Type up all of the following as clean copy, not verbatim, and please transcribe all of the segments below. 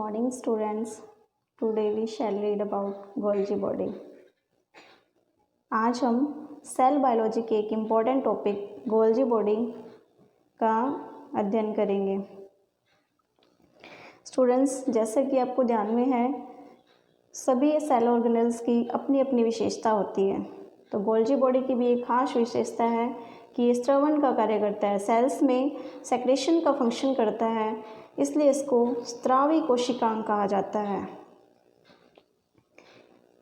morning students. Today we shall read about Golgi body. आज हम cell biology के एक इम्पॉर्टेंट टॉपिक गोल्जी बॉडी का अध्ययन करेंगे। स्टूडेंट्स, जैसे कि आपको ध्यान में है, सभी सेल ऑर्गेनेल्स की अपनी अपनी विशेषता होती है। तो गोल्जी बॉडी की भी एक खास विशेषता है कि ये स्रवण का कार्य करता है, सेल्स में सेक्रेशन का फंक्शन करता है, इसलिए इसको स्रावी कोशिकांग कहा जाता है।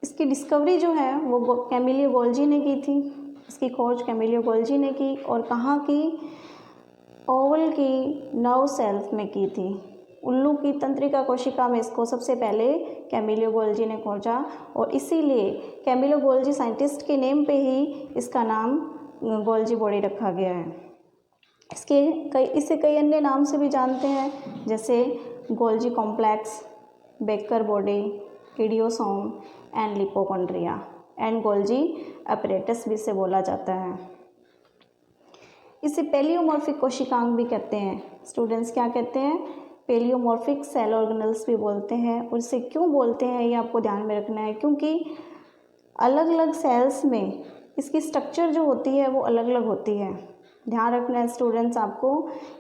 इसकी डिस्कवरी जो है वो कैमिलियो गोल्जी ने की थी। इसकी खोज कैमिलियो गोल्जी ने की और कहाँ की? ओवल की नर्व सेल्स में की थी। उल्लू की तंत्रिका कोशिका में इसको सबसे पहले कैमिलियो गोल्जी ने खोजा और इसीलिए कैमिलियो गोल्जी साइंटिस्ट के नेम पे ही इसका नाम गोल्जी बॉडी रखा गया है। इसे कई अन्य नाम से भी जानते हैं, जैसे गोल्जी कॉम्प्लेक्स, बेकर बॉडी, किडियोसोम and lipochondria and Golgi apparatus भी इसे बोला जाता है। इसे पेलियोमॉर्फिक कोशिकांग भी कहते हैं। स्टूडेंट्स, क्या कहते हैं? पेलियोमॉर्फिक सेल ऑर्गेनल्स भी बोलते हैं। और इसे क्यों बोलते हैं ये आपको ध्यान में रखना है, क्योंकि अलग अलग सेल्स में इसकी स्ट्रक्चर जो होती है वो अलग अलग होती है। ध्यान रखना है स्टूडेंट्स आपको।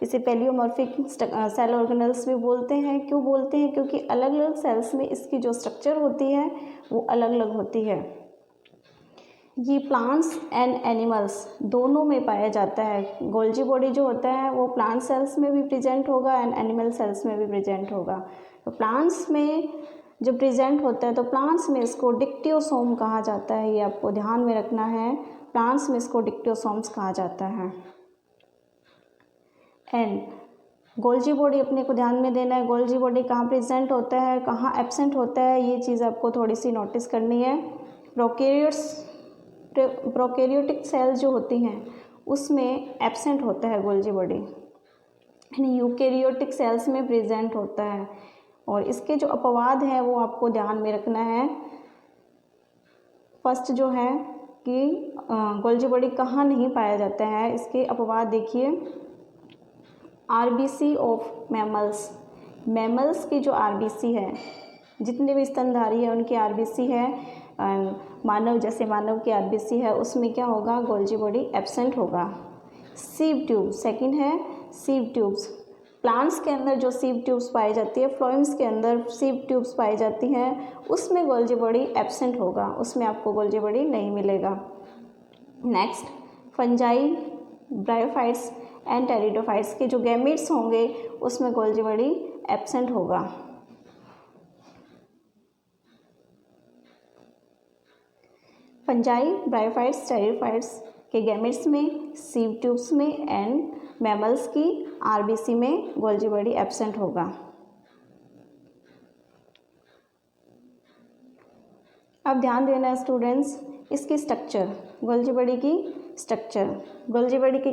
इसे पेलियोमॉर्फिक सेल ऑर्गेनल्स भी बोलते हैं। क्यों बोलते हैं? क्योंकि अलग अलग सेल्स में इसकी जो स्ट्रक्चर होती है वो अलग अलग होती है। ये प्लांट्स एंड एनिमल्स दोनों में पाया जाता है। गोल्जी बॉडी जो होता है वो प्लांट सेल्स में भी प्रेजेंट होगा एंड एनिमल सेल्स में भी प्रेजेंट होगा। तो प्लांट्स में जब प्रेजेंट होता है तो प्लांट्स में इसको डिक्टियोसोम कहा जाता है। ये आपको ध्यान में रखना है, प्लांट्स में इसको डिक्टियोसोम्स कहा जाता है। एंड गोल्जी बॉडी अपने को ध्यान में देना है। गोल्जी बॉडी कहाँ प्रेजेंट होता है, कहाँ एब्सेंट होता है, ये चीज़ आपको थोड़ी सी नोटिस करनी है। प्रोकैरियोटिक सेल्स जो होती हैं उसमें एब्सेंट होता है गोल्जी बॉडी, यानी यूकैरियोटिक सेल्स में प्रेजेंट होता है। और इसके जो अपवाद हैं वो आपको ध्यान में रखना है। फर्स्ट जो है कि गोल्जी बॉडी कहाँ नहीं पाया जाता है, इसके अपवाद देखिए। आरबीसी ऑफ मैमल्स की जो आरबीसी है, जितने भी स्तनधारी है उनकी आरबीसी है, मानव जैसे मानव की आरबीसी है, उसमें क्या होगा? गोल्जी बॉडी एब्सेंट होगा। सीव ट्यूब सेकंड है, सीव ट्यूब्स। प्लांट्स के अंदर जो सीव ट्यूब्स पाई जाती है, फ्लोएम्स के अंदर सीव ट्यूब्स पाई जाती हैं, उसमें गोल्जी बॉडी एब्सेंट होगा, उसमें आपको गोल्जी बॉडी नहीं मिलेगा। Next, fungi, bryophytes and pteridophytes के जो गैमेट्स होंगे उसमें गोल्जी बॉडी एब्सेंट होगा। फंजाई, ब्रायोफाइट्स, टेरिडोफाइट्स के गैमेट्स में, सीव ट्यूब्स में एंड मैमल्स की आरबीसी में गोल्जी बॉडी एब्सेंट होगा। अब ध्यान देना स्टूडेंट्स, इसकी स्ट्रक्चर, गोल्जी बॉडी की स्ट्रक्चर। गोल्जी बॉडी के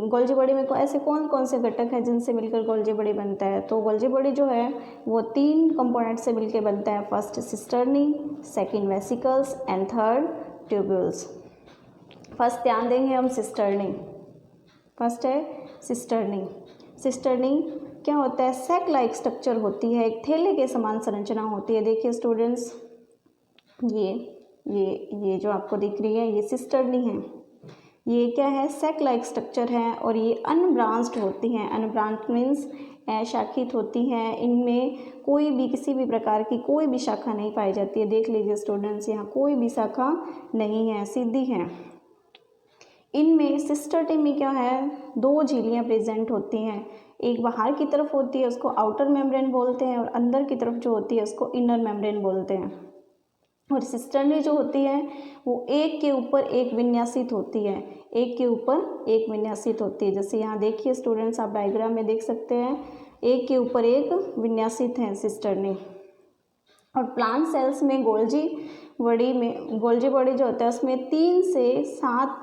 गोल्जी बॉडी में ऐसे कौन कौन से घटक हैं जिनसे मिलकर गोल्जी बॉडी बनता है? तो गोल्जी बॉडी जो है वो 3 कंपोनेंट से मिलकर बनता है। First cisternae, second vesicles and third tubules. First ध्यान देंगे हम सिस्टर्नी। फर्स्ट है सिस्टर्नी। सिस्टर्नी क्या होता है? सैक लाइक स्ट्रक्चर होती है, एक थैले के समान संरचना होती है। देखिए स्टूडेंट्स, ये जो आपको दिख रही है ये सिस्टर्नी है। ये क्या है? सैक लाइक स्ट्रक्चर है और ये अनब्रांच्ड होती हैं। अनब्रांच्ड मीन्स अशाखित होती हैं। इनमें कोई भी किसी भी प्रकार की कोई भी शाखा नहीं पाई जाती है। देख लीजिए स्टूडेंट्स, यहाँ कोई भी शाखा नहीं है, सीधी है। इनमें सिस्टर्नी में क्या है? 2 झिल्लियाँ प्रेजेंट होती हैं। एक बाहर की तरफ होती है, उसको आउटर मेम्ब्रेन बोलते हैं, और अंदर की तरफ जो होती है उसको इनर मेम्ब्रेन बोलते हैं। और सिस्टर्नी जो होती है वो एक के ऊपर एक विन्यासित होती है, एक के ऊपर एक विन्यासित होती है। जैसे यहाँ देखिए स्टूडेंट्स, आप डायग्राम में देख सकते हैं, एक के ऊपर एक विन्यासित है सिस्टर्नी। और प्लांट सेल्स में गोल्जी बॉडी जो होता है उसमें 3 से 7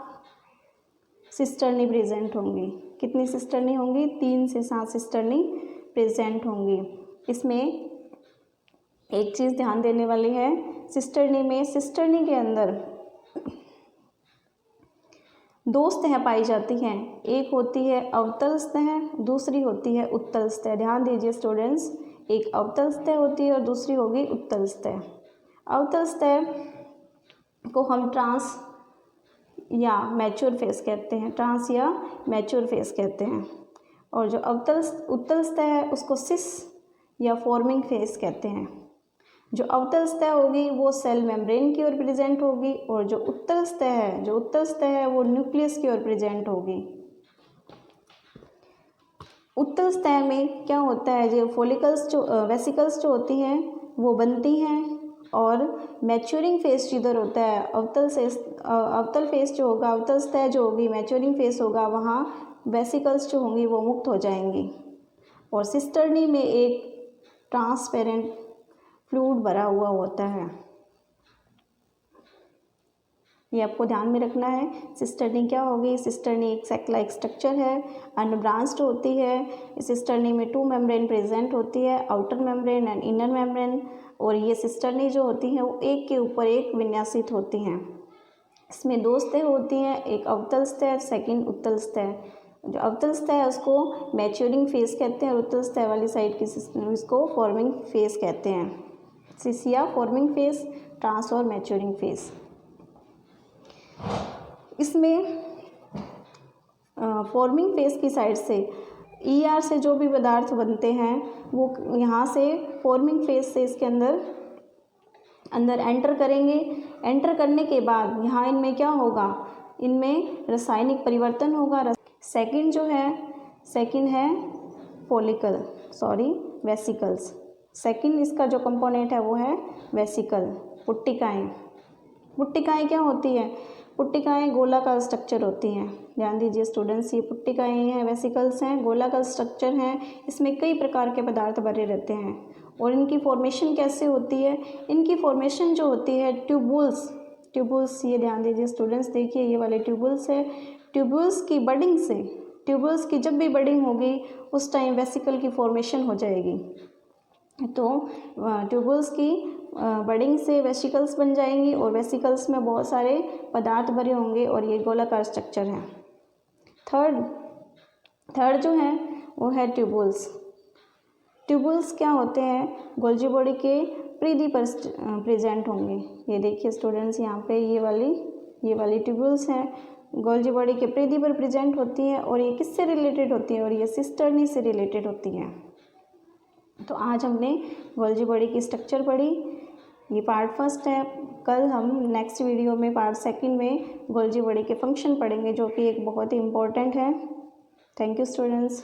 सिस्टर्नी प्रेजेंट होंगी। कितनी सिस्टर्नी होंगी? 3 से 7 सिस्टर्नी प्रेजेंट होंगी। इसमें एक चीज़ ध्यान देने वाली है, सिस्टर्नी के अंदर 2 सतह पाई जाती हैं। एक होती है अवतल सतह, दूसरी होती है उत्तल सतह। ध्यान दीजिए स्टूडेंट्स, एक अवतल सतह होती है और दूसरी होगी उत्तल सतह। अवतल सतह को हम ट्रांस या मैच्योर फेस कहते हैं, ट्रांस या मैच्योर फेस कहते हैं, और जो उत्तल सतह है उसको सिस या फॉर्मिंग फेस कहते हैं। जो अवतल सतह होगी वो सेल मेम्ब्रेन की ओर प्रेजेंट होगी, और जो उत्तल सतह है वो न्यूक्लियस की ओर प्रेजेंट होगी। उत्तल सतह में क्या होता है, जो वेसिकल्स जो होती हैं वो बनती हैं, और मैच्योरिंग फेस जिधर होता है, अवतल फेस जो होगा, अवतल सतह जो होगी, मैच्योरिंग फेस होगा, वहाँ वेसिकल्स जो होंगी वो मुक्त हो जाएंगी, और सिस्टर्नी में एक ट्रांसपेरेंट फ्लूइड भरा हुआ होता है। ये आपको ध्यान में रखना है। सिस्टर्नी क्या होगी, सिस्टर्नी एक सैक लाइक स्ट्रक्चर है, अनब्रांच्ड होती है। इस सिस्टर्नी में 2 मेम्ब्रेन प्रेजेंट होती है, outer membrane and inner membrane, और ये सिस्टर्नी जो होती हैं वो एक के ऊपर एक विन्यासित होती हैं। इसमें 2 सतह होती हैं, एक अवतल सतह, सेकंड उत्तल सतह। जो अवतल सतह है उसको मैच्योरिंग फेस कहते हैं, और उत्तल सतह वाली साइड की इसको फॉर्मिंग फेस कहते हैं। सिसिया फॉर्मिंग फेस, ट्रांस और मैच्योरिंग फेस। इसमें फॉर्मिंग फेस की साइड से ER से जो भी पदार्थ बनते हैं वो यहाँ से फॉर्मिंग फेस से इसके अंदर एंटर करेंगे। एंटर करने के बाद यहाँ इनमें क्या होगा, इनमें रासायनिक परिवर्तन होगा। सेकंड है वेसिकल्स। सेकंड इसका जो कंपोनेंट है वो है वेसिकल। पुट्टिकाएँ क्या होती है, पुट्टिकाएँ गोलाकार स्ट्रक्चर होती हैं। ध्यान दीजिए स्टूडेंट्स, ये पुट्टिकाएँ हैं, वेसिकल्स हैं, गोलाकार स्ट्रक्चर हैं। इसमें कई प्रकार के पदार्थ भरे रहते हैं, और इनकी फॉर्मेशन कैसे होती है, इनकी फॉर्मेशन जो होती है ट्यूबुल्स, ये ध्यान दीजिए स्टूडेंट्स, देखिए ये वाले ट्यूबुल्स है। ट्यूबुल्स की जब भी बडिंग होगी उस टाइम वेसिकल की फॉर्मेशन हो जाएगी। तो ट्यूबुल्स की बडिंग से वेसिकल्स बन जाएंगी, और वेसिकल्स में बहुत सारे पदार्थ भरे होंगे, और ये गोलाकार स्ट्रक्चर है। थर्ड जो है वो है ट्यूबुल्स क्या होते हैं, गोल्जी बॉडी के परिधि पर प्रेजेंट होंगे। ये देखिए स्टूडेंट्स, यहाँ पे ये वाली ट्यूबुल्स हैं, गोल्जी बॉडी के परिधि पर प्रेजेंट होती हैं, और ये किससे रिलेटेड होती हैं, और ये सिस्टर्नी से रिलेटेड होती हैं। तो आज हमने गोल्जी बॉडी की स्ट्रक्चर पढ़ी, ये पार्ट 1 है। कल हम नेक्स्ट वीडियो में पार्ट 2 में गोल्जी बॉडी के फंक्शन पढ़ेंगे, जो कि एक बहुत ही इम्पोर्टेंट है। Thank you students.